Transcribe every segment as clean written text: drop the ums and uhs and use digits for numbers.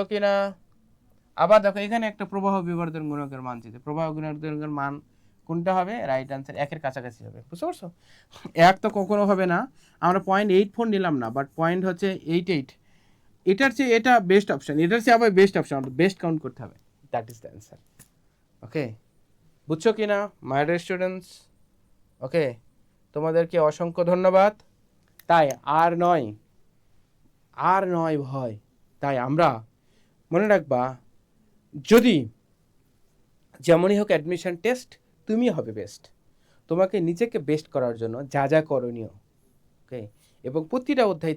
কিনা? আবার দেখো এখানে একটা প্রবাহ বিবর্ধন গুণকের মান দিতে, প্রবাহ বিবর্ধনের মান কোনটা হবে? রাইট আনসার 1-এর কাছাকাছি হবে। বুঝতে পারছো? 1 তো কখনো হবে না, আমরা 0.84 নিলাম না, বাট পয়েন্ট হচ্ছে 88। এটার চেয়ে এটা বেস্ট অপশন, এটার চেয়ে আবার বেস্ট অপশন, বেস্ট কাউন্ট করতে হবে। That is the answer. Okay, বুঝছো কি না মাই ডিয়ার স্টুডেন্টস? ওকে, তোমাদেরকে অসংখ্য ধন্যবাদ। তাই আর নয় ভয়। তাই আমরা মনে রাখবা, যদি যেমনই হোক অ্যাডমিশন টেস্ট, তুমি হবে বেস্ট। তোমাকে নিজেকে বেস্ট করার জন্য যা যা করণীয়, ওকে, এবং প্রতিটা অধ্যায়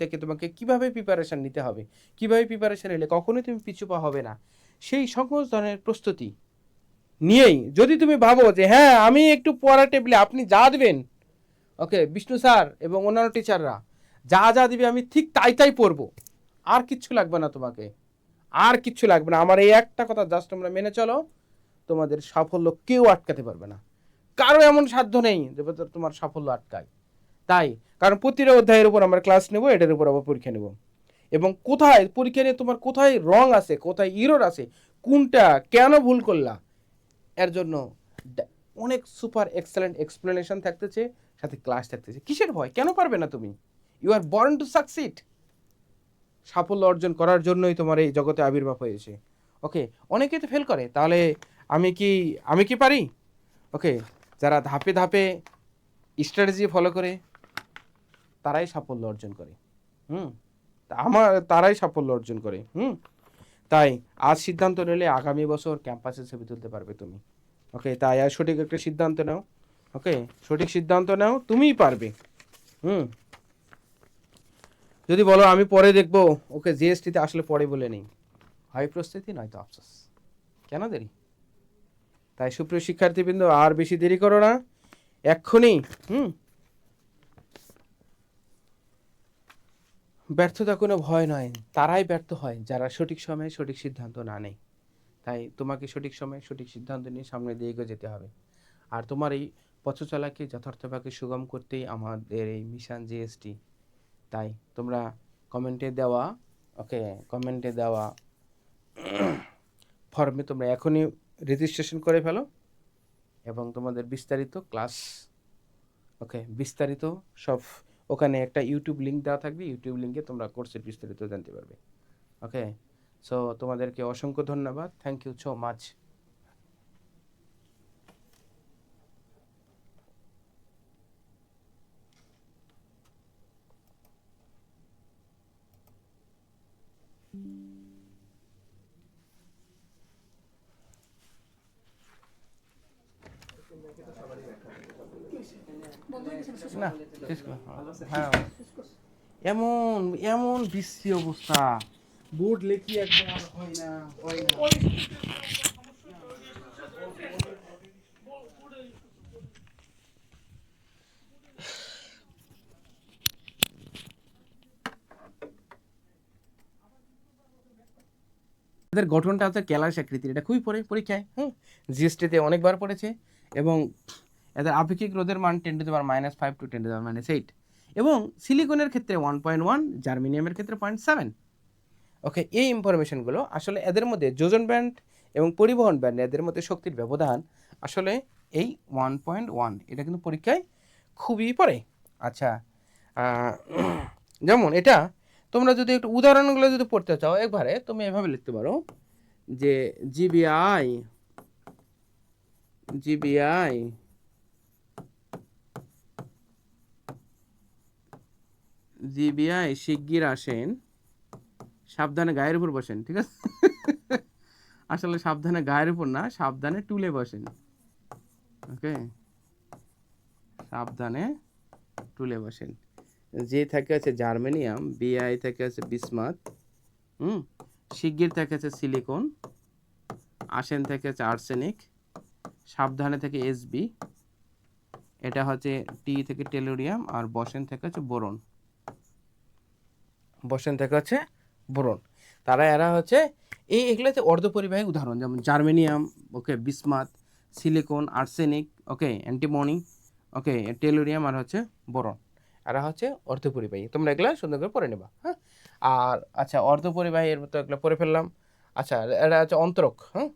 থেকে তোমাকে কিভাবে প্রিপারেশান নিতে হবে, কিভাবে প্রিপারেশান নিলে কখনোই তুমি পিছু পা হবে না, সেই সকল ধরনের প্রস্তুতি নিয়েই যদি তুমি ভাবো যে হ্যাঁ আমি একটু পড়া টেবিলে আপনি যা দেবেন, ওকে, বিষ্ণু স্যার এবং অন্যান্য টিচাররা যা যা দিবে আমি ঠিক তাই পড়বো, আর কিচ্ছু লাগবে না তোমাকে, আর কিচ্ছু লাগবে না। আমার এই একটা কথা জাস্ট তোমরা মেনে চলো, তোমাদের সাফল্য কেউ আটকাতে পারবে না। কারো এমন সাধ্য নেই যে তোমার সাফল্য আটকায়। তাই কারণ প্রতিটা অধ্যায়ের উপর আমরা ক্লাস নেব, এটার উপর আবার পরীক্ষা নেব, এবং কোথায় পরীক্ষা নিয়ে তোমার কোথায় রং আছে, কোথায় ইরর আছে, কোনটা কেন ভুল করলা, এর জন্য অনেক সুপার এক্সেলেন্ট এক্সপ্লেনেশন থাকতেছে, সাথে ক্লাস থাকতেছে। কিসের ভয়? কেন পারবে না তুমি? You are born to succeed. সাফল্য অর্জন করার জন্যই তোমার এই জগতে আবির্ভাব হয়েছে। ওকে, অনেকেই তো ফেল করে, তাহলে আমি কি পারি? ওকে, যারা ধাপে ধাপে স্ট্র্যাটেজি ফলো করে তারাই সাফল্য অর্জন করে। তারাই সাফল্য অর্জন করে। তাই আজ সিদ্ধান্ত নিলে আগামী বছর ক্যাম্পাসে ছবি তুলতে পারবে তুমি। ওকে, তাই আর সঠিক একটা সিদ্ধান্ত নাও। ওকে, সঠিক সিদ্ধান্ত নাও, তুমিই পারবে। যদি বলো আমি পরে দেখবো, ওকে, জিএসটিতে আসলে পরে বলে নেই, হয় প্রস্তুতি নয়তো আফসোস। কেন দেরি? তাই সুপ্রিয় শিক্ষার্থীবৃন্দ, আর বেশি দেরি করো না, এক্ষুনি ব্যর্থতা কোনো ভয় নয়, তারাই ব্যর্থ হয় যারা সঠিক সময়ে সঠিক সিদ্ধান্ত না নেয়। তাই তোমাকে সঠিক সময়ে সঠিক সিদ্ধান্ত নিয়ে সামনে দিয়ে এগিয়ে যেতে হবে। আর তোমার এই পথ চলাকে যথার্থভাবে সুগম করতেই আমাদের এই মিশন জিএসটি। তাই তোমরা কমেন্টে দেওয়া ফর্মে তোমরা এখনই রেজিস্ট্রেশন করে ফেলো, এবং তোমাদের বিস্তারিত ক্লাস, বিস্তারিত সব ওখানে একটা ইউটিউব লিঙ্ক দেওয়া থাকবে, ইউটিউব লিঙ্কে তোমরা কোর্সের বিস্তারিত জানতে পারবে। ওকে, সো তোমাদেরকে অসংখ্য ধন্যবাদ, থ্যাংক ইউ সো মাচ। না, হ্যাঁ, এমন এমন বিশ্রী অবস্থা, বোর্ড লেখি একবার হয় না। এদের গঠনটা হচ্ছে ক্যালাস আকৃতির, এটা খুবই পড়ে পরীক্ষায়, জিএসটিতে অনেকবার পড়েছে, এবং এদের আপেক্ষিক রোধের মান 10⁻⁵ to 10⁻⁸, এবং সিলিকনের ক্ষেত্রে 1.1, জার্মেনিয়ামের ক্ষেত্রে 0.7। ওকে, এই ইনফরমেশনগুলো আসলে এদের মধ্যে যোজন ব্যান্ড এবং পরিবহন ব্যান্ড, এদের মধ্যে শক্তির ব্যবধান আসলে এই 1.1, এটা কিন্তু পরীক্ষায় খুবই পড়ে। আচ্ছা, যেমন এটা তোমরা যদি একটু উদাহরণগুলো যদি পড়তে চাও, একবারে তুমি এভাবে লিখতে পারো যে জিবিআই শিগগির আসেন, সাবধানে গায়ের উপর বসেন। ঠিক আছে, আসলে সাবধানে গায়ের উপর না, সাবধানে টুলে বসেন। ওকে, সাবধানে টুলে বসেন। যে থেকে আছে জার্মেনিয়াম, বিআই থেকে আছে বিসমাথ, শিগগির থেকে আছে সিলিকন, আসেন থেকে আছে আর্সেনিক, সাবধানে থেকে এসবি, এটা হচ্ছে টি থেকে টেলুরিয়াম, আর বসেন থেকে হচ্ছে বোরন। এরা হচ্ছে এগুলো হচ্ছে অর্ধপরিবাহী উদাহরণ, যেমন জার্মেনিয়াম, ওকে, বিসমাথ, সিলিকন, আর্সেনিক, ওকে, অ্যান্টিমনি, ওকে, টেলুরিয়াম, আর হচ্ছে বোরন, এরা হচ্ছে অর্ধপরিবাহী। তোমরা এগুলো সুন্দর করে পড়ে নেবা। হ্যাঁ, আর আচ্ছা অর্ধপরিবাহী এর মতো এগুলো পড়ে ফেললাম। আচ্ছা এটা হচ্ছে অন্তরক, হ্যাঁ,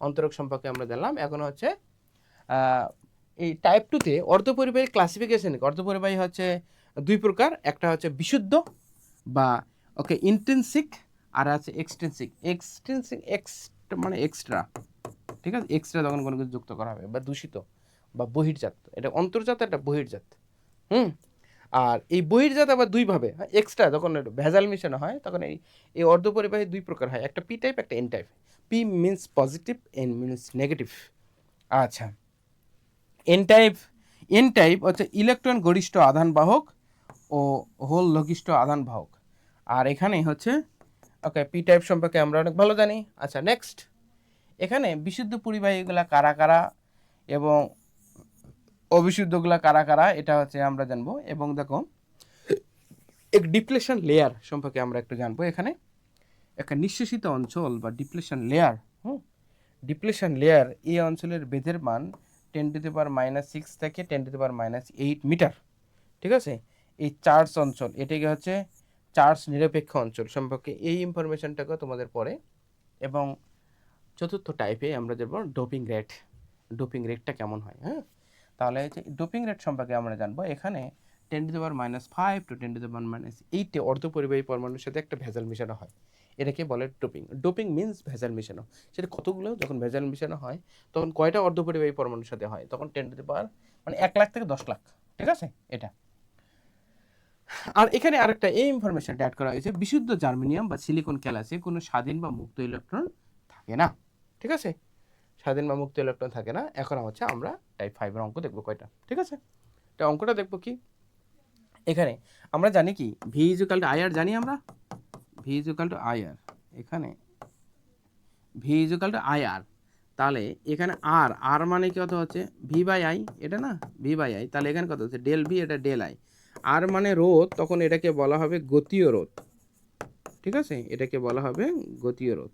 অন্তরক সম্পর্কে আমরা জানলাম। এখন হচ্ছে এই টাইপ টুতে অর্ধপরিবাহী ক্লাসিফিকেশন, অর্ধপরিবাহী হচ্ছে দুই প্রকার, একটা হচ্ছে বিশুদ্ধ বা ওকে ইন্টেন্সিক, আর আছে এক্সটেন্সিক। এক্সটেন্সিক মানে এক্সট্রা, ঠিক আছে, এক্সট্রা যখন কোনো কিছু যুক্ত করা হবে, বা দূষিত বা বহির্জাত, এটা অন্তর্জাত, এটা বহির্জাত। হুম। আর এই বহির্জাত আবার দুইভাবে, এক্সট্রা যখন ভেজাল মিশানো হয় তখন এই এই অর্ধপরিবাহী দুই প্রকার হয়, একটা পি টাইপ, একটা N type. P means positive, N means negative. আচ্ছা, এন টাইপ হচ্ছে ইলেকট্রন গরিষ্ঠ আধান বাহক ও হোল লঘিষ্ঠ আধান বাহক। আর এখানে হচ্ছে ওকে পি টাইপ সম্পর্কে আমরা অনেক ভালো জানি। আচ্ছা নেক্সট, এখানে বিশুদ্ধ পরিবাহীগুলা কারা কারা এবং অবিশুদ্ধগুলা কারা কারা এটা হচ্ছে আমরা জানবো। এবং দেখো এক ডিপ্লেশন লেয়ার সম্পর্কে আমরা একটু জানবো। এখানে একটা নিঃশেষিত অঞ্চল বা ডিপ্লেশন লেয়ার, ডিপ্লেশন লেয়ার, এই অঞ্চলের বেধের মান 10⁻⁻6 থেকে 10⁻⁻8 মিটার, ঠিক আছে। এই চার্জ অঞ্চল, এটাকে হচ্ছে চার্জ নিরপেক্ষ অঞ্চল সম্পর্কে এই ইনফরমেশনটাকে তোমাদের পড়ে। এবং চতুর্থ টাইপে আমরা যাব ডোপিং রেট, ডোপিং রেটটা কেমন হয়, হ্যাঁ। তাহলে হচ্ছে ডোপিং রেট সম্পর্কে আমরা জানবো। এখানে 10⁻⁵ টু 10⁻⁸ অর্ধপরিবাহী পরমাণুর সাথে একটা ভেজাল মেশানো হয়, এটাকে বলে ডোপিং। ডোপিং মিন্স ভেজাল মেশানো। সেটা কতগুলো, যখন ভেজাল মেশানো হয় তখন কয়টা অর্ধপরিবাহী পরমাণুর সাথে হয়, তখন 10⁻, মানে 1 লাখ থেকে 10 লাখ, ঠিক আছে এটা। আর এখানে আরেকটা এই ইনফরমেশনটা অ্যাড করা হয়েছে, বিশুদ্ধ জার্মেনিয়াম বা সিলিকন ক্যালাসে কোনো স্বাধীন বা মুক্ত ইলেকট্রন থাকে না, ঠিক আছে, স্বাধীন বা মুক্ত ইলেকট্রন থাকে না। এখন হচ্ছে আমরা টাইপ 5 এর অঙ্ক দেখবো কয়টা, ঠিক আছে। এটা অঙ্কটা দেখবো কি, এখানে আমরা জানি কি V is equal to I R, জানি আমরা V is equal to I R. এখানে V is equal to I R, তাহলে এখানে আর আর মানে কত হচ্ছে ভি বাই আই, এটা না ভি বাই আই, তাহলে এখানে কত হচ্ছে ডেল ভি, এটা ডেল আই। আর মানে রোধ, তখন এটাকে বলা হবে গতীয় রোধ, ঠিক আছে, এটাকে বলা হবে গতীয় রোধ।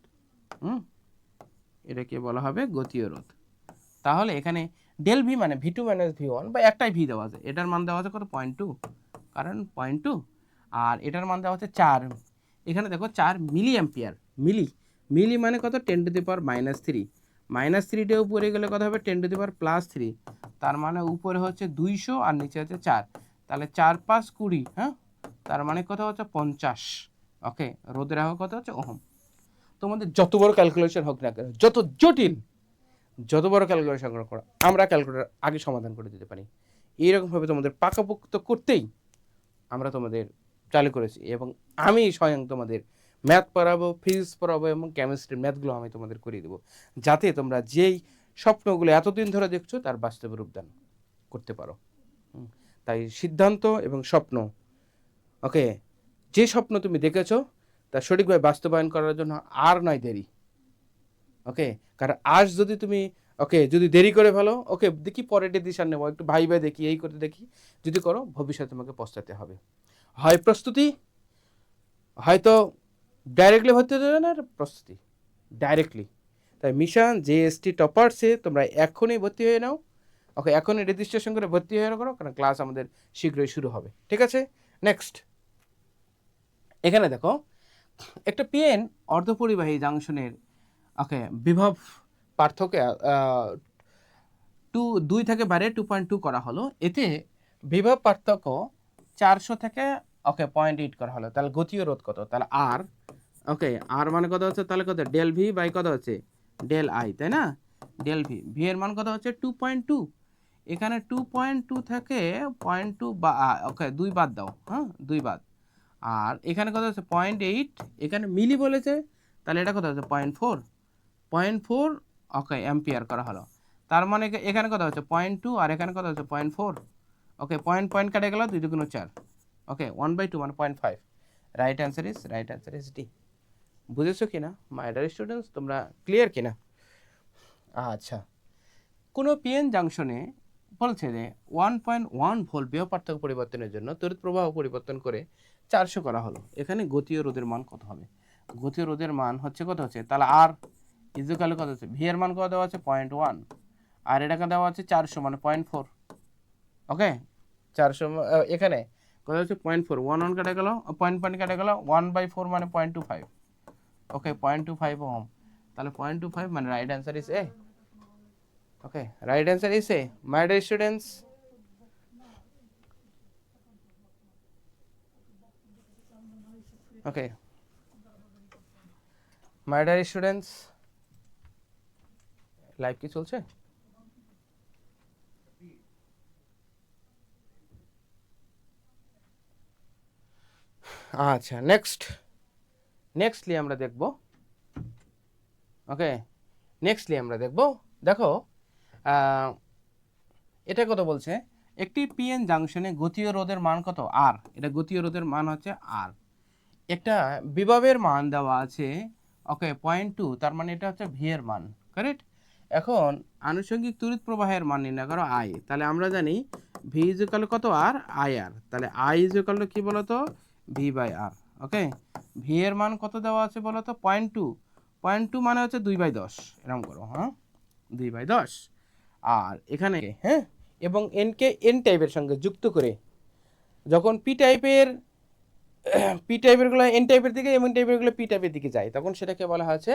এটাকে বলা হবে গতীয় রোধ। তাহলে এখানে ডেল ভি মানে V two minus V one, বা একটাই ভি দেওয়া আছে, এটার মান দেওয়া আছে কত 0.2, কারণ 0.2। আর এটার মান দেওয়া হচ্ছে 4, এখানে দেখো 4 মিলি অ্যাম্পিয়ার। মিলি, মিলি মানে কত 10⁻⁻3, -3টাও উপরে গেলে কত হবে 10⁻+3, তার মানে উপরে হচ্ছে 200 আর নিচে হচ্ছে 4, তাহলে 4 5 20, হ্যাঁ, তার মানে কত হচ্ছে 50। ওকে, রোদের আহ কত হচ্ছে ওহম। তোমাদের যত বড় ক্যালকুলেশন হোক না কেন, যত জটিল, যত বড় ক্যালকুলেশন করো, আমরা ক্যালকুলেটর আগে সমাধান করে দিতে পারি। এইরকমভাবে তোমাদের পাকাপোক্ত করতেই আমরা তোমাদের চালু করেছি। এবং আমি স্বয়ং তোমাদের ম্যাথ পড়াবো, ফিজিক্স পড়াবো, এবং কেমিস্ট্রির ম্যাথগুলো আমি তোমাদের করিয়ে দেবো, যাতে তোমরা যেই স্বপ্নগুলো এতদিন ধরে দেখছো তার বাস্তবে রূপদান করতে পারো। তাই সিদ্ধান্ত এবং স্বপ্ন, ওকে, যে স্বপ্ন তুমি দেখেছো তা সঠিকভাবে বাস্তবায়ন করার জন্য আর নয় দেরি। ওকে, কারণ আজ যদি তুমি ওকে যদি দেরি করে ফেলো, ওকে দেখি পরের ডিসিশন নেবো, একটু ভাইবে দেখি, এই করতে দেখি, যদি করো ভবিষ্যতে তোমাকে পস্তাতে হবে। হয় প্রস্তুতি, হয়তো ডাইরেক্টলি ভর্তি হতে হবে না, প্রস্তুতি ডাইরেক্টলি। তাই মিশন জেএসটি টপার্সে তোমরা এখনই ভর্তি হয়ে নাও। ওকে, এখনই রেজিস্ট্রেশন করে ভর্তি হয়ে করো, কারণ ক্লাস আমাদের শীঘ্রই শুরু হবে, ঠিক আছে। নেক্সট, এখানে দেখো একটা পিএন অর্ধপরিবাহী জাংশনের ওকে বিভব পার্থক্য 2 থেকে বাইরে 2.2 করা হলো। এতে বিভব পার্থক্য 400 থেকে ওকে 0.8 করা হলো। তাহলে গতীয় রোধ কত, তাহলে আর, ওকে, আর মানে কত হচ্ছে, তাহলে কত ডেল ভি বাই কত হচ্ছে ডেল আই, তাই না, ডেল ভি, ভি এর মান কত হচ্ছে 2.2। এখানে 2.2 থেকে 0.2 বা ওকে 2 বাদ দাও, হ্যাঁ 2 বাদ। আর এখানে কত হচ্ছে 0.8, এখানে মিলি বলেছে, তাহলে এটা কত হচ্ছে 0.4 ওকে অ্যাম্পিয়ার করা হলো। তার মানে এখানে কত হচ্ছে 0.2 আর এখানে কত হচ্ছে 0.4। ওকে, পয়েন্ট কাটে গেল, 2 2 4, ওকে 1/2 মানে 0.5। Right answer is D. বুঝেছো কিনা মাই ডিয়ার স্টুডেন্টস, তোমরা ক্লিয়ার কিনা? আচ্ছা, কোনো পিএন জাংশনে বলছে যে 1.1 ভোল্ট বিভব পার্থক্য পরিবর্তনের জন্য তড়িৎ প্রবাহ পরিবর্তন করে 400 করা হলো। এখানে গতীয় রোধের মান কত হবে? গতীয় রোধের মান হচ্ছে কত হচ্ছে, তাহলে আর ইজুকালে কত হচ্ছে, ভি এর মান কত দেওয়া আছে 0.1, আর এটাকে দেওয়া আছে 400 মানে 0.4। ওকে, 400 এখানে কত হচ্ছে 0.4, 1 কাটা গেল, পয়েন্ট কাটা গেল, 1/4 মানে 0.25, ওকে 0.25 ওহম, তাহলে 0.25 মানে right answer is a. Okay, right answer is a, my dear students. Okay my dear students, live কি চলছে? আচ্ছা, নেক্সটলি আমরা দেখব, ওকে নেক্সটলি আমরা দেখব, দেখো এটা কত বলছে, একটি পিএন জাংশনে গতীয় রোধের মান কত আর, এটা গতীয় রোধের মান হচ্ছে আর, একটা বিভবের মান দেওয়া আছে, ওকে 0.2, তার মানে এটা হচ্ছে ভি এর মান, কারেক্ট। এখন আনুষঙ্গিক তড়িৎ প্রবাহের মান নির্ণয় করো আই, তাহলে আমরা জানি ভি ইজ ইকুয়াল কত আর, আই আর, তাহলে আই ইজ ইকুয়াল টু কি বলতো, V by R. Okay, V এর মান কত দেওয়া আছে বলতো, 0.2 মানে হচ্ছে 2/10, এরকম করো, হ্যাঁ 2/10, আর এখানে হ্যাঁ, এবং এনকে এন টাইপের সঙ্গে যুক্ত করে যখন পি টাইপেরগুলো এন টাইপের দিকে এবং টাইপেরগুলো পি টাইপের দিকে যায়, তখন সেটাকে বলা হচ্ছে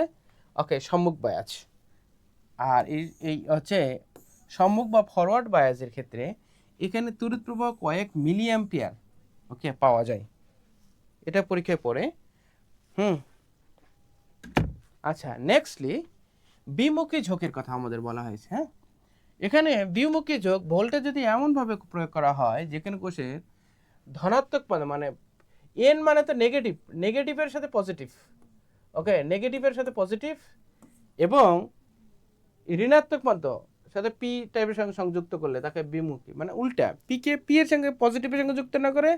ওকে সম্মুখ বায়াস। আর এই হচ্ছে সম্মুখ বা ফরওয়ার্ড বায়াসের ক্ষেত্রে এখানে তড়িৎ প্রবাহ কয়েক মিলি অ্যাম্পিয়ার ওকে পাওয়া যায়, এটা পরীক্ষায় পড়ে। আচ্ছা, নেক্সটলি বিমুখী ঝোঁকের কথা আমাদের বলা হয়েছে। হ্যাঁ, এখানে বিমুখী ঝোঁক ভোল্টেজ যদি এমনভাবে প্রয়োগ করা হয় যেখানে কোষের ধনাত্মক মানে এন মানে তো নেগেটিভের সাথে পজিটিভ, ওকে নেগেটিভের সাথে পজিটিভ এবং ঋণাত্মক মাত্র সাথে পি টাইপের সঙ্গে সংযুক্ত করলে তাকে বিমুখী, মানে উল্টা পি এর সঙ্গে পজিটিভের সঙ্গে যুক্ত না করে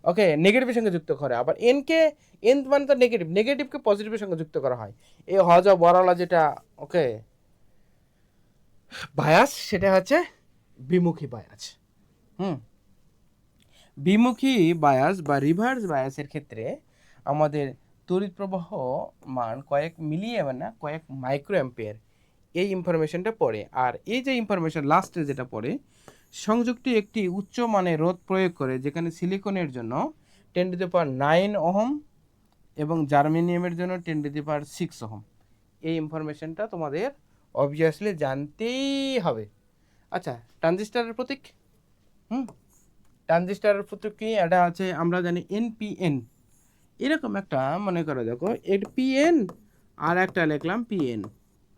ওকে নেগেটিভের সঙ্গে যুক্ত করে, আবার এন মানে তো নেগেটিভকে পজিটিভের সঙ্গে যুক্ত করা হয়, এই হজ বড়লা যেটা ওকে বায়াস, সেটা হচ্ছে বিমুখী বায়াস। বিমুখী বায়াস বা রিভার্স বায়াসের ক্ষেত্রে আমাদের তড়িৎ প্রবাহ মান কয়েক মিলি না কয়েক মাইক্রো অ্যাম্পিয়ার, এই ইনফরমেশনটা পড়ে। আর এই যে ইনফরমেশন লাস্টে যেটা পড়ে, সংযুক্তি একটি উচ্চ মানের রোধ প্রয়োগ করে, যেখানে সিলিকনের জন্য 10⁹ ওহম এবং জার্মেনিয়ামের জন্য 10⁶ ওহম, এই ইনফরমেশনটা তোমাদের অবভিয়াসলি জানতেই হবে। আচ্ছা, ট্রানজিস্টরের প্রতীক, ট্রানজিস্টরের প্রতীক কি, এটা আছে আমরা জানি এনপিএন, এরকম একটা মনে করো, দেখো এটা পিএন আর একটা লিখলাম পিএন,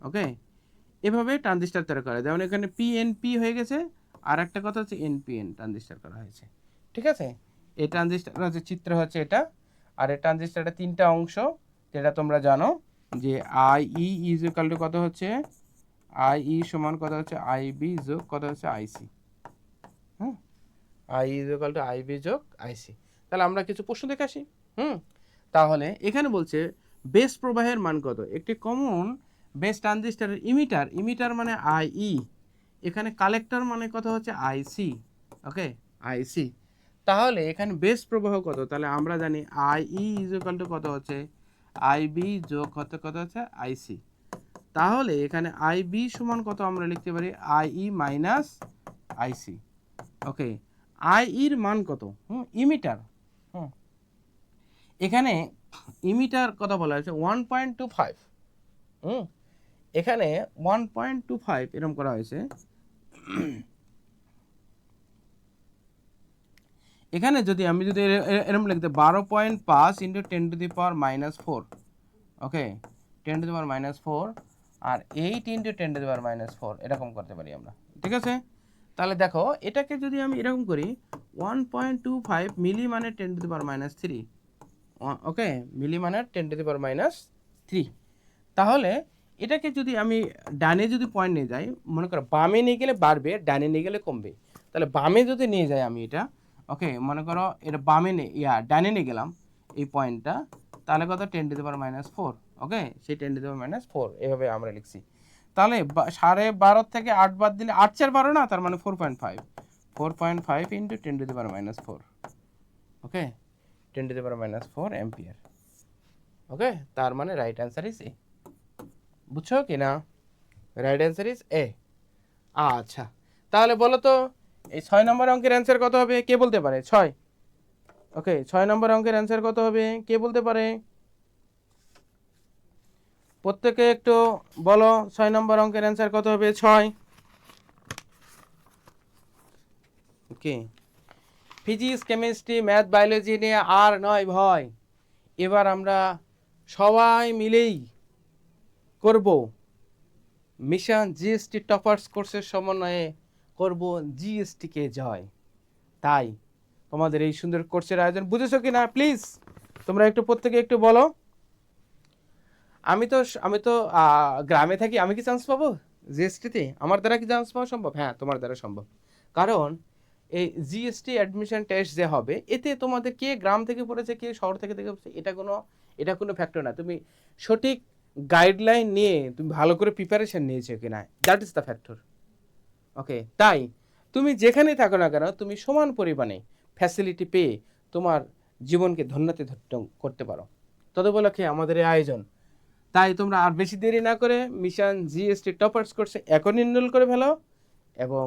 ওকে এভাবে ট্রানজিস্টর তৈরি করা, যেমন এখানে পিএনপি হয়ে গেছে, আর একটা কথা হচ্ছে এনপিএন ট্রানজিস্টর করা হয়েছে, ঠিক আছে। এই ট্রানজিস্টর হচ্ছে চিত্র হচ্ছে এটা, আর এই ট্রানজিস্টরটা তিনটা অংশ, যেটা তোমরা জানো যে আইই ইজ ইকুয়াল টু কত হচ্ছে, আইই সমান কত হচ্ছে আইবি যোগ কত হচ্ছে আইসি, হ্যাঁ I is equal to IB যোগ আইসি। তাহলে আমরা কিছু প্রশ্ন দেখে আসি। তাহলে এখানে বলছে বেস প্রবাহের মান কত, একটি কমন বেস ট্রানজিস্টরের ইমিটার মানে আইই, এখানে কালেক্টর মানে কত হচ্ছে আইসি, ওকে আইসি। তাহলে এখানে বেস প্রবাহ কত, তাহলে আমরা জানি আইই ইজ ইকুয়াল টু কত হচ্ছে আইবি যোগ কত হচ্ছে আইসি। তাহলে এখানে আইবি সমান কত আমরা লিখতে পারি আইই মাইনাস আইসি, ওকে আইইর মান কত, ইমিটার, এখানে ইমিটার কথা বলা হয়েছে 1.25, এখানে 1.25 এরকম করা হয়েছে। এখানে যদি আমি এরকম লিখতে 12.5 ইন্টু 10⁻⁻⁴, ওকে 10⁻⁴, আর 8 ইন্টু 10⁻⁴, এরকম করতে পারি আমরা, ঠিক আছে। তাহলে দেখো এটাকে যদি আমি এরকম করি 1.25 মিলি মানে 10⁻⁻3, ওকে মিলি মানে 10⁻⁻3, তাহলে এটাকে যদি আমি ডানে যদি পয়েন্ট নিয়ে যাই, মনে করো বামে নিয়ে গেলে বাড়বে, ডানে নিয়ে গেলে কমবে, তাহলে বামে যদি নিয়ে যাই আমি এটা, ওকে মনে করো এটা বামে ডানে নিয়ে গেলাম এই পয়েন্টটা, তাহলে কত 10⁻⁻4, ওকে সেই 10⁻⁻4 এভাবে আমরা লিখছি। তাহলে 12.5 থেকে 8 বাদ দিলে 8 4 12 না, তার মানে 4.5 ইন্টু 10⁻⁴, ওকে 10⁻⁴ অ্যাম্পিয়ার, ওকে তার মানে রাইট অ্যান্সার ইজ এ, বুঝছো কি না, রাইট অ্যান্সার ইজ এ। আচ্ছা, তাহলে বলো তো এই 6 নম্বর অঙ্কের অ্যান্সার কত হবে, কে বলতে পারে 6? ওকে 6 নম্বর অঙ্কের অ্যান্সার কত হবে কে বলতে পারে? প্রত্যেকে একটু বলো 6 নম্বর অঙ্কের অ্যান্সার কত হবে? 6। ওকে, ফিজিক্স কেমিস্ট্রি ম্যাথ বায়োলজি নিয়ে আর নয় ভয়। এবার আমরা সবাই মিলেই করব মিশন জিএসটি টপার্স কোর্সের সমন্বয়ে করব জিএসটিকে জয়। তাই তোমাদের এই সুন্দর কোর্সের আয়োজন বুঝেছো কি না প্লিজ তোমরা একটু প্রত্যেকে একটু বলো। আমি তো গ্রামে থাকি, আমি কি চান্স পাবো জিএসটিতে? আমার দ্বারা কি চান্স পাওয়া সম্ভব? হ্যাঁ, তোমার দ্বারা সম্ভব। কারণ এই জিএসটি অ্যাডমিশন টেস্ট যে হবে, এতে তোমাদের কে গ্রাম থেকে পড়েছে কে শহর থেকে পড়েছে এটা কোনো ফ্যাক্টর না। তুমি সঠিক গাইডলাইন নিয়ে তুমি ভালো করে প্রিপারেশন নিয়েছো কিনা, দ্যাট ইজ দ্য ফ্যাক্টর। ওকে, তাই তুমি যেখানেই থাকো না কেন তুমি সমান পরিমাণে ফ্যাসিলিটি পেয়ে তোমার জীবনকে ধন্যতে করতে পারো। তদুপলক্ষে আমাদের এই আয়োজন। তাই তোমরা আর বেশি দেরি না করে মিশন জিএসটি টপার্স কোর্সে এখন এনরোল করে ফেলো এবং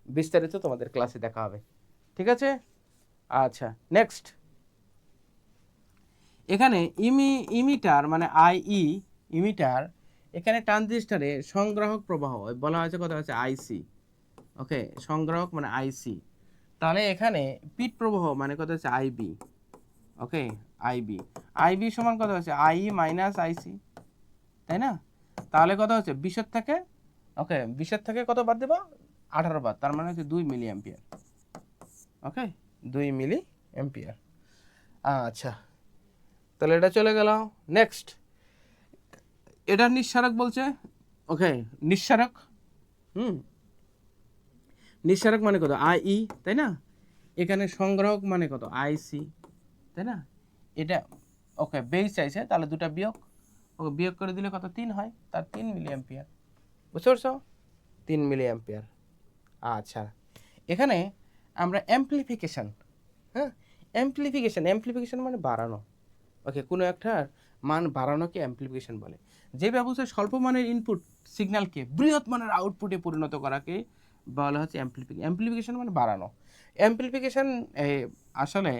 বিস্তারিত তোমাদের ক্লাসে দেখা হবে। ঠিক আছে? আচ্ছা, নেক্সট। এখানে ইমিটার মানে ইমিটার, এখানে ট্রানজিস্টরে সংগ্রাহক প্রবাহ বলা হয়েছে কত হচ্ছে আইসি। ওকে, সংগ্রাহক মানে আইসি। তাহলে এখানে পিট প্রবাহ মানে কত হচ্ছে আইবি। ওকে, আইবি সমান কত হচ্ছে আই মাইনাস আইসি, তাই না? তাহলে কত হচ্ছে 20 থেকে, ওকে 20 থেকে কত বাদ দেবো? 18 বাদ, তার মানে হচ্ছে 2 মিলি অ্যাম্পিয়ার। ওকে, 2 মিলি অ্যাম্পিয়ার। আচ্ছা, তাহলে এটা চলে গেল। নেক্সট, এটা নিঃসারক বলছে। ওকে, নিঃসারক। নিঃসারক মানে কত আই, তাই না? এখানে সংগ্রাহক মানে কত আইসি, তাই না? এটা ওকে বেস চাইছে, তাহলে দুটা বিয়োগ, ওকে বিয়োগ করে দিলে কত 3 হয়, তার 3 মিলি অ্যাম্পিয়ার। বুঝতে পারছো? 3 মিলি অ্যাম্পিয়ার। আচ্ছা, এখানে আমরা অ্যাম্প্লিফিকেশন, হ্যাঁ অ্যাম্প্লিফিকেশন মানে বাড়ানো। ওকে, কোনো একটার মান বাড়ানোকে অ্যাম্প্লিফিকেশন বলে। যে ব্যবস্থায় স্বল্প মানের ইনপুট সিগন্যালকে বৃহৎ মানের আউটপুটে পরিণত করাকে বলা হচ্ছে অ্যাম্প্লিফিকেশন মানে বাড়ানো। অ্যাম্প্লিফিকেশন আসলে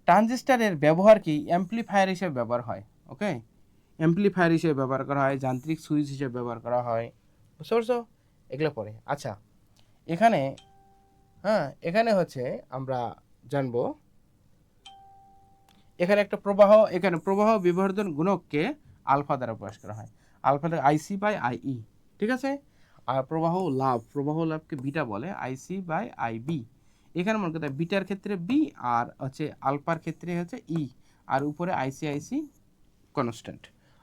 ট্রানজিস্টারের ব্যবহার কি অ্যাম্প্লিফায়ার হিসেবে ব্যবহার হয়। ওকে, অ্যাম্প্লিফায়ার হিসেবে ব্যবহার করা হয়, যান্ত্রিক সুইচ হিসেবে ব্যবহার করা হয়। বুঝতে পারছো? এগুলো পরে। আচ্ছা, এখানে হচ্ছে আমরা জানবো এখানে একটা প্রবাহ, এখানে প্রবাহ বিবর্ধন গুণককে আলফা দ্বারা প্রকাশ করা হয়। আলফা আইসি বাই আইই, ঠিক আছে? আর প্রবাহ লাভকে বিটা বলে, আইসি বাই আইবি। এখানে মনে করতে বিটার ক্ষেত্রে বি, আর হচ্ছে আলফার ক্ষেত্রে হচ্ছে ই, আর উপরে আইসি কনস্ট্যান্ট।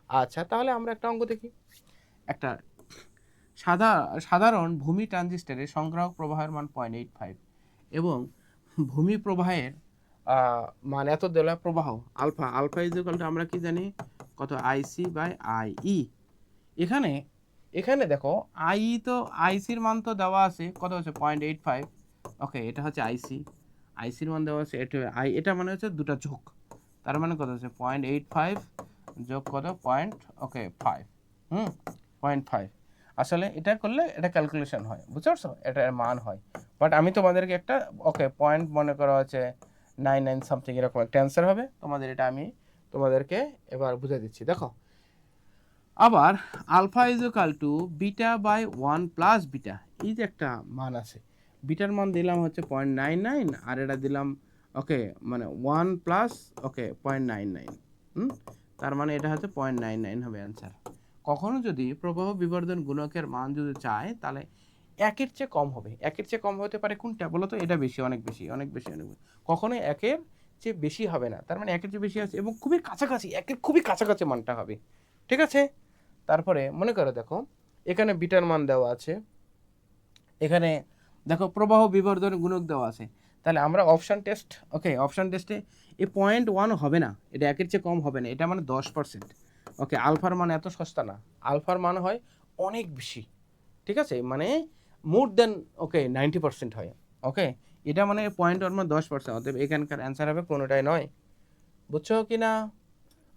আচ্ছা, তাহলে আমরা একটা অঙ্ক দেখি। একটা সাধারণ ভূমি ট্রানজিস্টরের সংগ্রাহক প্রবাহের মান 0.85 এবং ভূমি প্রবাহের মান এত দেওয়া প্রবাহ আলফা ইকুয়াল টু আমরা কি জানি কত আইসি বাই আইই। এখানে দেখো আইসির মান তো দেওয়া আছে কত হচ্ছে 0.85। ওকে, এটা হচ্ছে আইসির মান দেওয়া আছে, এটা মানে হচ্ছে দুটা যোগ, তার মানে কত হচ্ছে 0.85 যোগ কত ওকে 5, 0.5। আসলে এটা করলে এটা ক্যালকুলেশন হয়, বুঝতে পারছো? এটার মান হয়। বাট আমি তোমাদেরকে একটা ওকে পয়েন্ট মনে করা হচ্ছে 99 সামথিং এরকম একটা অ্যান্সার হবে তোমাদের। এটা আমি তোমাদেরকে এবার বুঝে দিচ্ছি। দেখো, আবার alpha is equal to beta by 1 plus beta, এই যে একটা মান আছে, বিটার মান দিলাম হচ্ছে 0.99 আর এটা দিলাম ওকে মানে 1 প্লাস ওকে 0.99, তার মানে এটা হচ্ছে 0.99 হবে অ্যান্সার। কখনো যদি প্রবাহ বিবর্ধন গুণকের মান যদি চায় তাহলে একের চেয়ে কম হবে। একের চেয়ে কম হতে পারে কোনটা বলো তো? এটা বেশি, অনেক বেশি। কখনো একের চেয়ে বেশি হবে না, তার মানে একের চেয়ে বেশি আছে এবং খুবই কাছাকাছি, একের খুবই কাছাকাছি মানটা হবে। ঠিক আছে? তারপরে মনে করো দেখো এখানে বিটার মান দেওয়া আছে, এখানে দেখো প্রবাহ বিবর্ধন গুণক দেওয়া আছে। তাহলে আমরা অপশান টেস্টে এই 0.1 হবে না, এটা একের চেয়ে কম হবে না, এটা মানে 10%। ওকে, আলফার মান এত সস্তা না, আলফার মান হয় অনেক বেশি। ঠিক আছে, মানে মোর দেন 90% হয়। ওকে, এটা মানে 0.1 মানে 10%, অতএব এখানকার অ্যান্সার হবে কোনোটাই নয়। বুঝছো কি না?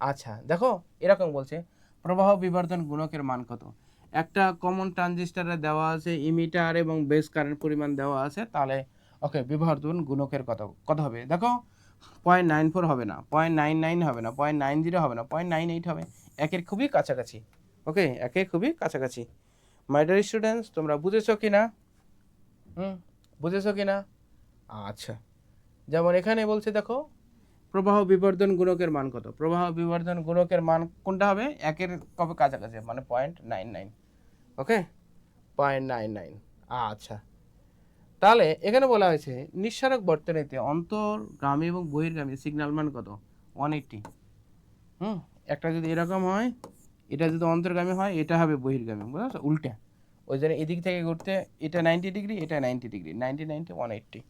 আচ্ছা, দেখো এরকম বলছে প্রবাহ বিবর্ধন গুণকের মান কত। একটা কমন ট্রানজিস্টরে দেওয়া আছে ইমিটার এবং বেস কারেন্ট পরিমাণ দেওয়া আছে, তাহলে ওকে বিবর্ধন গুণকের কত হবে দেখো 0.94 হবে না, 0.99 হবে না, 0.90 হবে না, 0.98 হবে, একের খুবই কাছাকাছি। ওকে, একের খুবই কাছাকাছি। মাই ডিয়ার স্টুডেন্টস, তোমরা বুঝেছো কি না? বুঝেছো কি না? আচ্ছা, যেমন এখানে বলছে দেখো, প্রবাহ বিবর্ধন গুণকের মান কত? প্রবাহ বিবর্ধন গুণকের মান কোনটা হবে? একের কবে কাছাকাছি, মানে 0.99। ওকে, 0.99। আচ্ছা, তাহলে এখানে বলা হয়েছে নিঃসারক বর্তনীতে অন্তর্গামী এবং বহির্গামী সিগন্যাল মান কত? 180। একটা যদি এরকম হয়, এটা যদি অন্তর্গামী হয়, এটা হবে বহির্গামী, বুঝতে পারছো? উল্টা, ওই জন্য এদিক থেকে ঘুরতে এটা 90 ডিগ্রি, এটা 90 ডিগ্রি, 90 90 180।